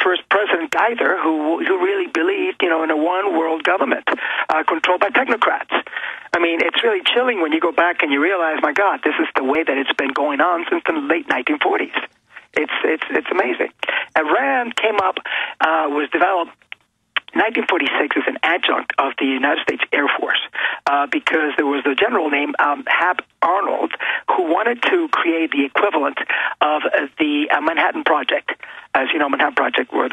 first president, Geither, who really believed, in a one-world government controlled by technocrats. I mean, it's really chilling when you go back and you realize, my God, this is the way that it's been going on since the late 1940s. It's amazing. And RAND came up, was developed 1946 as an adjunct of the United States Air Force because there was a general named Hap Arnold who wanted to create the equivalent of the Manhattan Project. As you know, Manhattan Project was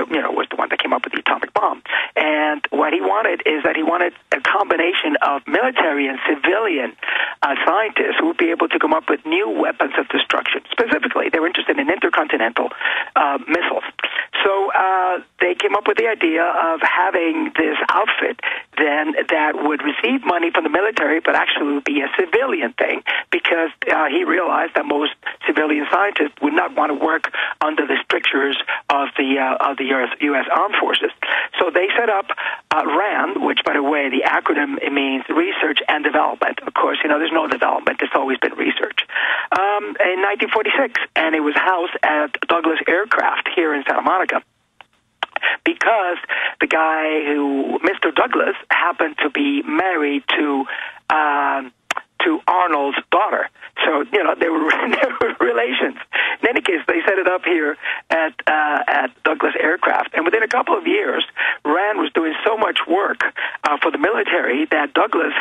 the one that came up with the atomic bomb. And what he wanted is that he wanted a combination of military and civilian scientists who would be able to come up with new weapons of destruction. Specifically, they were interested in intercontinental missiles. So they came up with the idea of having this outfit then that would receive money from the military, but actually would be a civilian thing, because he realized that most civilian scientists would not want to work under the strictures of the U.S. Armed Forces. So they set up RAND, which, by the way, the acronym, it means Research and Development. Of course, there's no development. It's always been research. In 1946, and it was housed at Douglas Aircraft here in Santa Monica, because the guy Mr. Douglas, happened to be married to Arnold's daughter. So, they were relations. In any case, they set it up here at Douglas Aircraft. And within a couple of years, RAND was doing so much work for the military that Douglas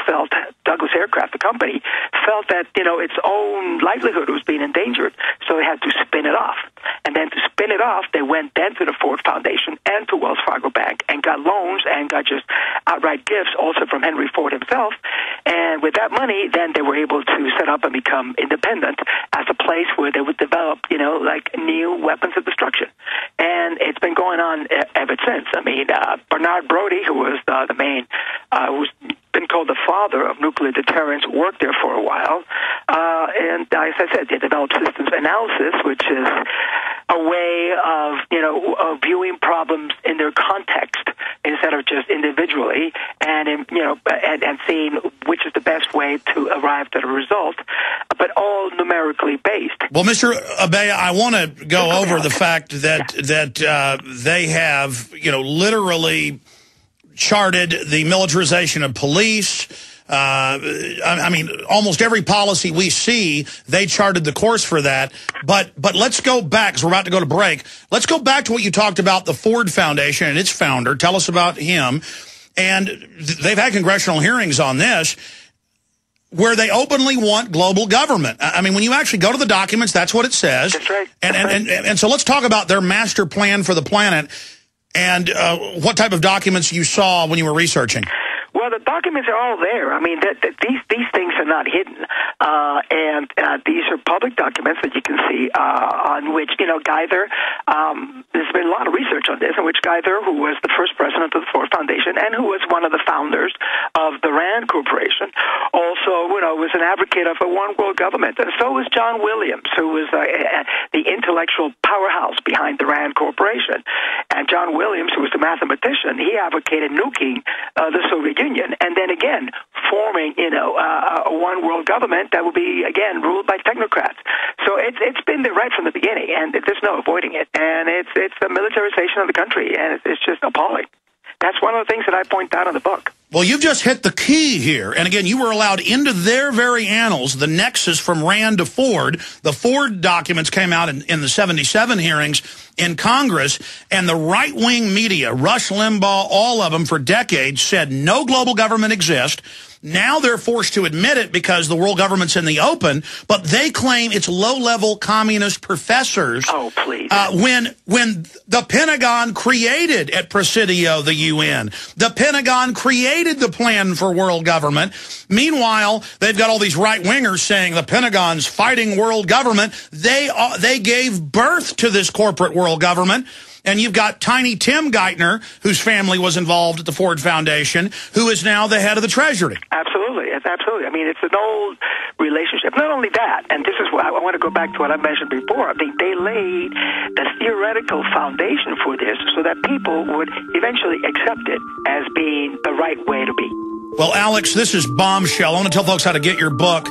Aircraft, the company, felt that, its own livelihood was being endangered. So they had to spin it off. And then to spin it off, they went then to the Ford Foundation and to Wells Fargo Bank and got loans and got just outright gifts also from Henry Ford himself. And with that money, then they were able to set up and become independent as a place where they would develop, like new weapons of destruction. And it's been going on ever since. I mean, Bernard Brodie, who was the main, who's been called the father of nuclear deterrence, worked there for a while. And as I said, they developed systems analysis, which is a way of, of viewing problems in their context instead of just individually, and and seeing which is the best way to arrive at a result, but all numerically based. Well, Mr. Abea, I want to go over the fact that they have, literally charted the militarization of police. I mean, almost every policy we see, they charted the course for that. But let's go back, because we're about to go to break. Let's go back to what you talked about, the Ford Foundation and its founder. Tell us about him. And they've had congressional hearings on this, where they openly want global government. I mean, when you actually go to the documents, that's what it says. That's right. And so let's talk about their master plan for the planet and what type of documents you saw when you were researching. Well, the documents are all there. I mean, these things are not hidden, and these are public documents that you can see on which, Geither, there's been a lot of research on this, in which Geither, who was the first president of the Ford Foundation and who was one of the founders of the RAND Corporation, also, was an advocate of a one-world government. And so was John Williams, who was the intellectual powerhouse behind the RAND Corporation. And John Williams, who was the mathematician, he advocated nuking the Soviet Union, and then again forming, a one-world government that will be again ruled by technocrats. So it's been there right from the beginning, and there's no avoiding it. And it's the militarization of the country, and it's just appalling. That's one of the things that I point out in the book. Well, you've just hit the key here. And again, you were allowed into their very annals, the nexus from RAND to Ford. The Ford documents came out in the 77 hearings in Congress, and the right-wing media, Rush Limbaugh, all of them for decades, said no global government exists. Now they're forced to admit it because the world government's in the open, but they claim it's low-level communist professors. Oh, please. When the Pentagon created at Presidio the UN, the Pentagon created the plan for world government. Meanwhile, they've got all these right-wingers saying the Pentagon's fighting world government. They gave birth to this corporate world government. And you've got Tiny Tim Geithner, whose family was involved at the Ford Foundation, who is now the head of the Treasury. Absolutely. Absolutely. I mean, it's an old relationship. Not only that, and this is why I want to go back to what I mentioned before. I think they laid the theoretical foundation for this so that people would eventually accept it as being the right way to be. Well, Alex, this is Bombshell. I want to tell folks how to get your book.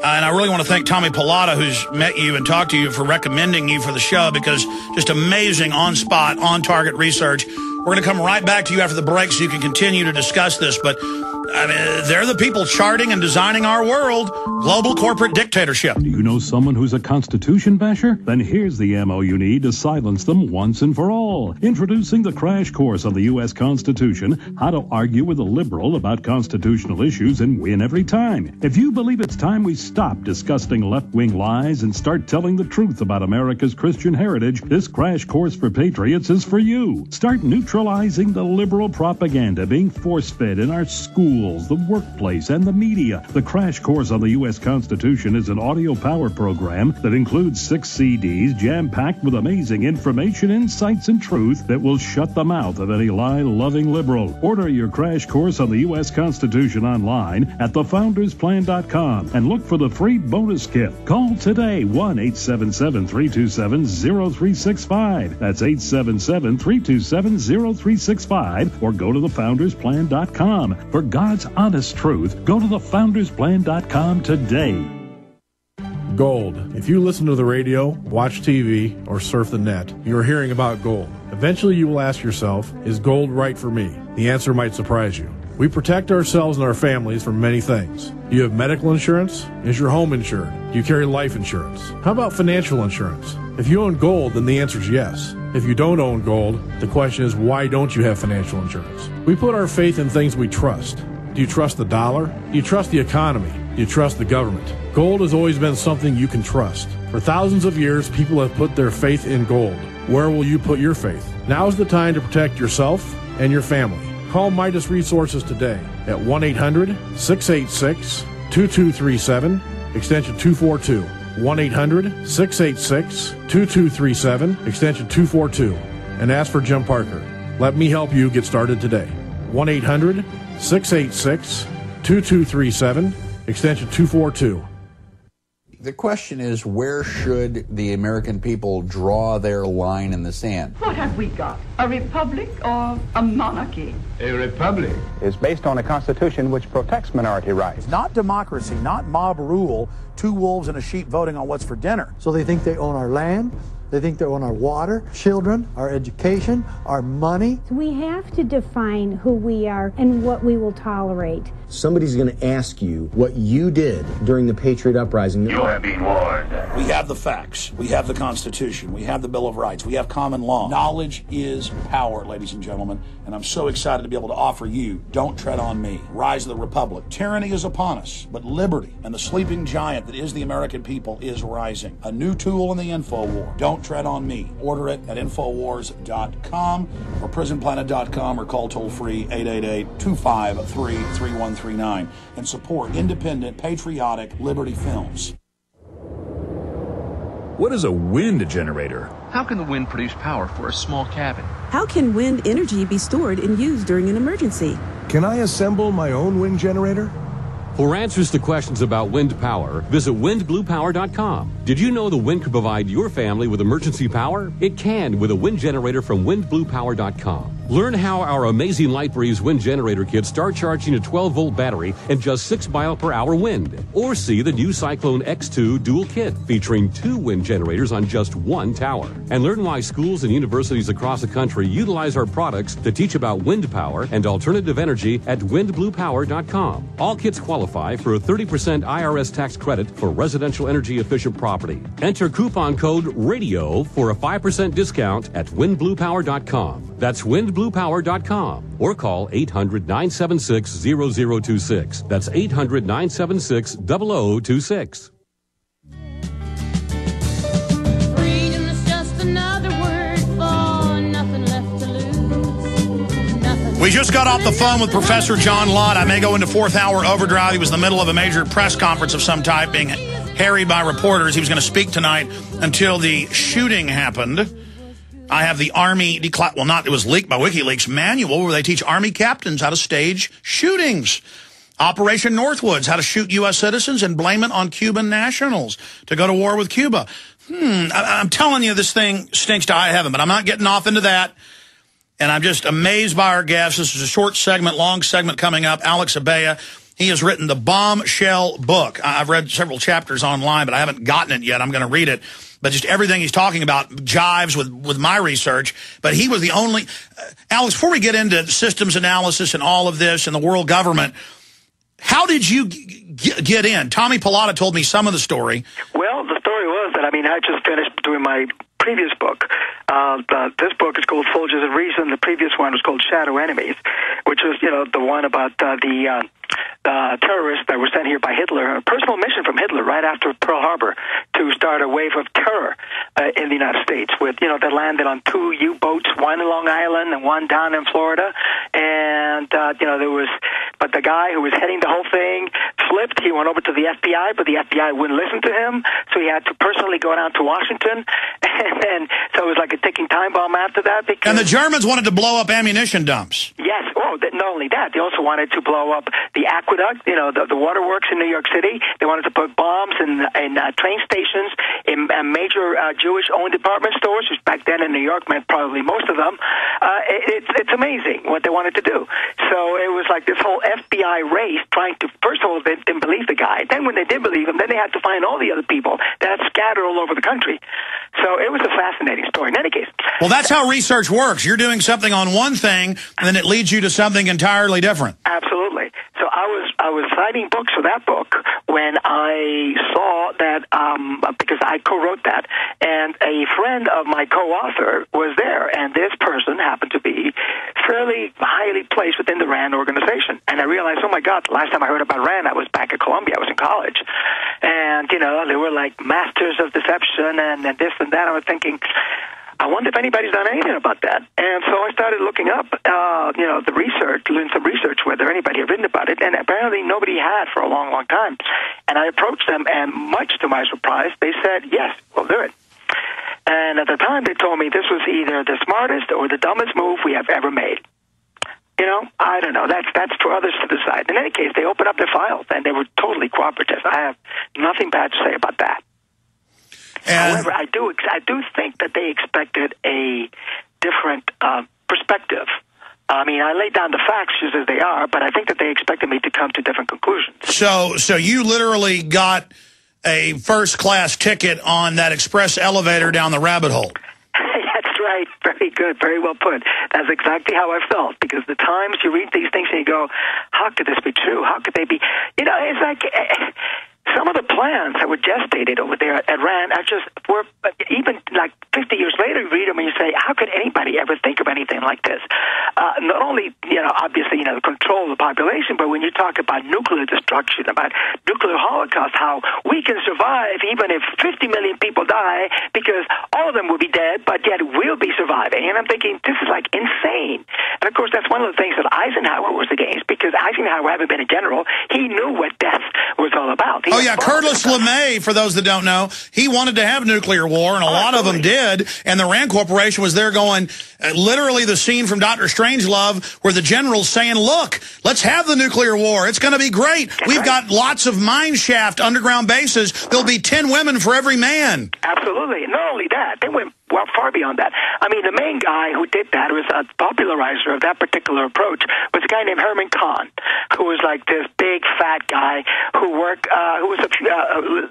And I really want to thank Tommy Pilata, who's met you and talked to you, for recommending you for the show, because just amazing on-spot, on-target research. We're going to come right back to you after the break so you can continue to discuss this. But I mean, they're the people charting and designing our world. Global corporate dictatorship. Do you know someone who's a Constitution basher? Then here's the ammo you need to silence them once and for all. Introducing the crash course on the U.S. Constitution, how to argue with a liberal about constitutional issues and win every time. If you believe it's time we stop disgusting left-wing lies and start telling the truth about America's Christian heritage, this crash course for patriots is for you. Start neutralizing the liberal propaganda being force-fed in our schools, the workplace, and the media. The crash course on the U.S. Constitution is an audio power program that includes 6 CDs jam-packed with amazing information, insights, and truth that will shut the mouth of any lie-loving liberal. Order your crash course on the U.S. Constitution online at thefoundersplan.com and look for the free bonus kit. Call today, 1-877-327-0365. That's 877-327-0365, or go to thefoundersplan.com. For God's honest truth, go to thefoundersplan.com today. Gold. If you listen to the radio, watch TV, or surf the net, you are hearing about gold. Eventually you will ask yourself, is gold right for me? The answer might surprise you. We protect ourselves and our families from many things. Do you have medical insurance? Is your home insured? Do you carry life insurance? How about financial insurance? If you own gold, then the answer is yes. If you don't own gold, the question is, why don't you have financial insurance? We put our faith in things we trust. Do you trust the dollar? Do you trust the economy? Do you trust the government? Gold has always been something you can trust. For thousands of years, people have put their faith in gold. Where will you put your faith? Now is the time to protect yourself and your family. Call Midas Resources today at 1-800-686-2237, extension 242. 1-800-686-2237, extension 242, and ask for Jim Parker. Let me help you get started today. 1-800-686-2237, extension 242. The question is, where should the American people draw their line in the sand? What have we got? A republic or a monarchy? A republic is based on a constitution which protects minority rights. Not democracy, not mob rule, 2 wolves and a sheep voting on what's for dinner. So they think they own our land, they think they own our water, children, our education, our money. We have to define who we are and what we will tolerate. Somebody's going to ask you what you did during the Patriot Uprising. You have been warned. We have the facts. We have the Constitution. We have the Bill of Rights. We have common law. Knowledge is power, ladies and gentlemen. And I'm so excited to be able to offer you Don't Tread on Me, Rise of the Republic. Tyranny is upon us, but liberty and the sleeping giant that is the American people is rising. A new tool in the info war. Don't Tread on Me. Order it at Infowars.com or PrisonPlanet.com, or call toll-free 888-253-3139 and support independent, patriotic Liberty Films. What is a wind generator? How can the wind produce power for a small cabin? How can wind energy be stored and used during an emergency? Can I assemble my own wind generator? For answers to questions about wind power, visit windbluepower.com. Did you know the wind could provide your family with emergency power? It can with a wind generator from windbluepower.com. Learn how our amazing LightBreeze wind generator kits start charging a 12-volt battery and just 6 mile per hour wind. Or see the new Cyclone X2 dual kit featuring 2 wind generators on just 1 tower. And learn why schools and universities across the country utilize our products to teach about wind power and alternative energy at windbluepower.com. All kits qualify for a 30% IRS tax credit for residential energy efficient property. Enter coupon code RADIO for a 5% discount at windbluepower.com. That's windbluepower.com, or call 800-976-0026. That's 800-976-0026. Freedom is just another word for nothing left to lose. We just got off the phone with Professor John Lott. I may go into 4th hour overdrive. He was in the middle of a major press conference of some type, being harried by reporters. He was going to speak tonight until the shooting happened. I have the Army, it was leaked by WikiLeaks, manual where they teach Army captains how to stage shootings. Operation Northwoods, how to shoot U.S. citizens and blame it on Cuban nationals to go to war with Cuba. I'm telling you, this thing stinks to high heaven, but I'm not getting off into that. And I'm just amazed by our guests. This is a short segment, long segment coming up. Alex Abaya He has written the bombshell book. I've read several chapters online, but I haven't gotten it yet. I'm going to read it. But just everything he's talking about jives with my research. But he was the only... Alex, before we get into systems analysis and all of this and the world government, how did you get in? Tommy Pilata told me some of the story. Well, the story was that, I just finished doing my previous book. This book is called Soldiers of Reason. The previous one was called Shadow Enemies, which was, the one about the terrorists that were sent here by Hitler, a personal mission from Hitler right after Pearl Harbor to start a wave of terror in the United States with, that landed on 2 U-boats, one in Long Island and one down in Florida. And, but the guy who was heading the whole thing flipped. He went over to the FBI, but the FBI wouldn't listen to him. So he had to personally go down to Washington. And then, so it was like a ticking time bomb after that. Because, and the Germans wanted to blow up ammunition dumps. Yes. Oh, not only that, they also wanted to blow up the aqueduct, the waterworks in New York City. They wanted to put bombs in train stations, in major Jewish-owned department stores, which back then in New York meant probably most of them. It's amazing what they wanted to do. So it was like this whole FBI race trying to, first of all, they didn't believe the guy. Then when they did believe him, then they had to find all the other people that had scattered all over the country. So it was a fascinating story. In any case. Well, that's how research works. You're doing something on one thing, and then it leads you to something entirely different. Absolutely. So I was citing books for that book when I saw that, because I co-wrote that, and a friend of my co-author was there, and this person happened to be fairly highly placed within the RAND organization. And I realized, oh my God, the last time I heard about RAND, I was back at Columbia. I was in college. And, they were like masters of deception and this and that. I was thinking, I wonder if anybody's done anything about that. And so I started looking up, the research, doing some research whether anybody had written about it, and apparently nobody had for a long, long time. And I approached them, and much to my surprise, they said, yes, we'll do it. And at the time, they told me this was either the smartest or the dumbest move we have ever made. I don't know. That's for others to decide. In any case, they opened up their files, and they were totally cooperative. I have nothing bad to say about that. However, I do think that they expected a different perspective. I laid down the facts just as they are, but I think that they expected me to come to different conclusions. So you literally got a first-class ticket on that express elevator down the rabbit hole. That's right. Very good. Very well put. That's exactly how I felt, because the times you read these things and you go, how could this be true? How could they be? It's like... Some of the plans that were gestated over there at RAND were even like 50 years later, you read them and you say, how could anybody ever think of anything like this? Not only, obviously, control the population, but when you talk about nuclear destruction, about nuclear holocaust, how we can survive even if 50 million people die because all of them will be dead, but yet we'll be surviving. And I'm thinking, this is like insane. And of course, that's one of the things that Eisenhower was against, because Eisenhower, having been a general, he knew what death was all about. Oh, yeah, Curtis LeMay, for those that don't know, he wanted to have nuclear war, and a lot of them did, and the RAND Corporation was there going, literally the scene from Dr. Strangelove where the general's saying, look, let's have the nuclear war. It's going to be great. We've got lots of mine shaft underground bases. There'll be 10 women for every man. Absolutely. And not only that, they went far beyond that. The main guy who did that, was a popularizer of that particular approach, was a guy named Herman Kahn, who was like this big, fat guy who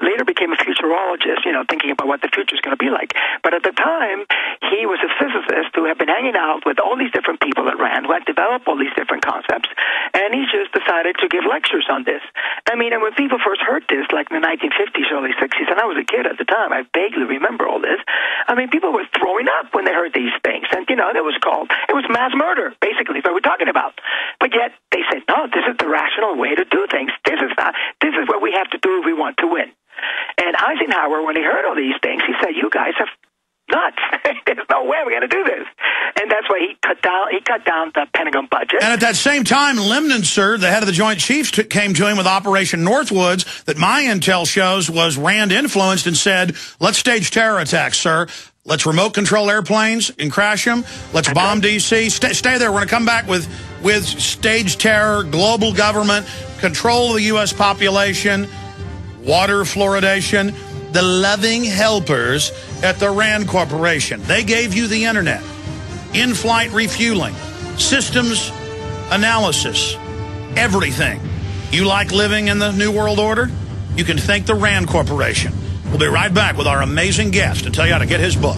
later became a futurologist, thinking about what the future is going to be like. But at the time, he was a physicist who had been hanging out with all these different people at RAND who had developed all these different concepts, and he just decided to give lectures on this. And when people first heard this, like in the 1950s, early 60s, and I was a kid at the time, I vaguely remember all this, people were throwing up when they heard these things. And, it was mass murder, basically, is what we're talking about. But yet, they said, no, this is the rational way to do things. This is what we have to do if we want to win. And Eisenhower, when he heard all these things, he said, you guys have nuts. There's no way we're going to do this. And that's why he cut down the Pentagon budget. And at that same time, Lemnitzer, the head of the Joint Chiefs, came to him with Operation Northwoods that my intel shows was RAND influenced, and said, let's stage terror attacks, sir. Let's remote control airplanes and crash them. Let's bomb D.C. Stay there. We're going to come back with stage terror, global government, control of the U.S. population, water fluoridation, the loving helpers at the RAND Corporation. They gave you the internet, in-flight refueling, systems analysis, everything. You like living in the New World Order? You can thank the RAND Corporation. We'll be right back with our amazing guest and tell you how to get his book.